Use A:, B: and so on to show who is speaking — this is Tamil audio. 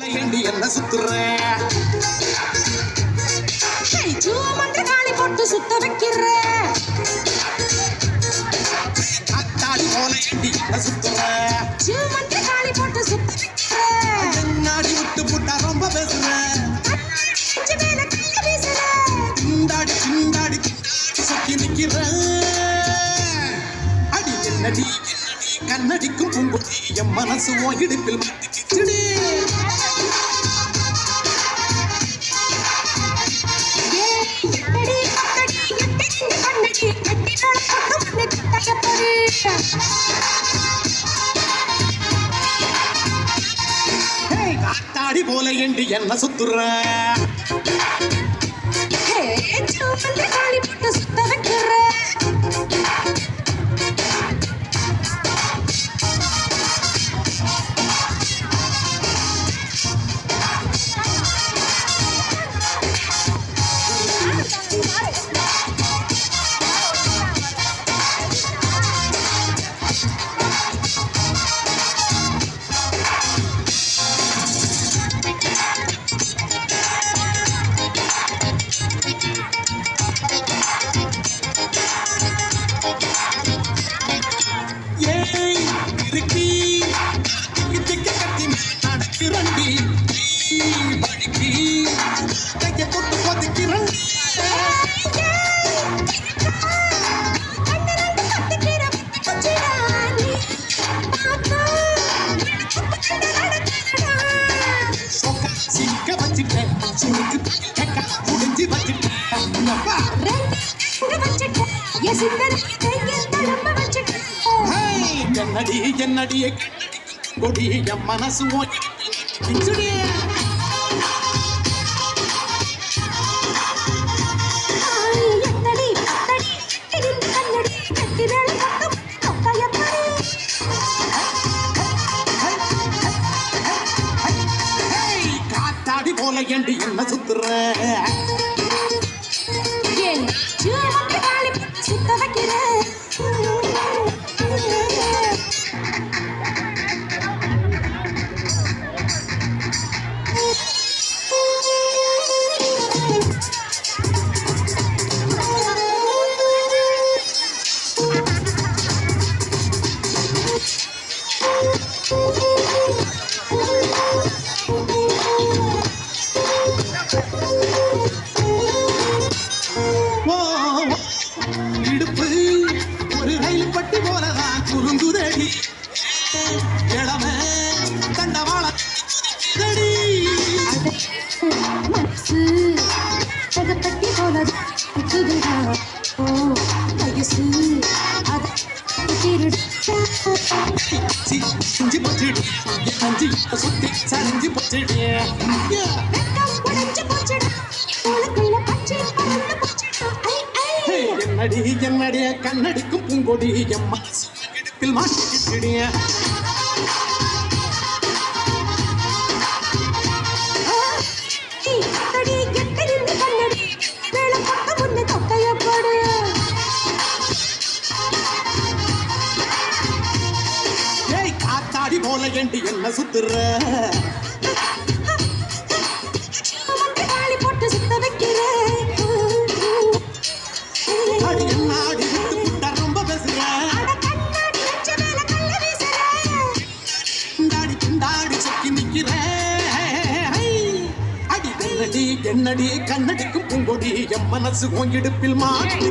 A: என்ன சுத்துற காளி போட்டு சுத்த வைக்கிற அத்தாடி போல என்ன சுத்துற காளி போட்டு சுத்த வைக்கிற நாடி விட்டு புட்டா ரொம்ப பேசுற சிந்தாடி சிந்தாடி சொக்கி நிக்கிற அடி என்னடி கண்ணடிக்கும் பூங்குடி என் மனசு ஓ இடுப்பில் மாட்டிக்கிச்சுடி காத்தாடி போல என்று என்ன சுத்துற காளி போட்டு சுத்த வைக்கிற என்னடி என்னடியே கொடி என் மனசு காத்தாடி போல ஏண்டி என்ன சுத்துற சுத்த வைக்கிற இடுப்பு ஒரு ரயில் பட்டி போலதான் குறுங்குதடி இளம தண்டவாள மனசு பட்டி போலதான் வயசு செஞ்சு போச்சுடு நஞ்சு சுத்தி சரிஞ்சு போச்சுடு என்னடி என்னடிய கண்ணடிக்கும் பூங்கொடி என் மனசு இடுப்பில் மாட்டிக்கிட்டிய காத்தாடி போல ஏண்டி என்ன சுத்துற காளி போட்டு சுத்த வைக்கிற என்னடி கண்ணடிக்கும் பூங்கொடி என் மனசு இடுப்பில் மாட்டி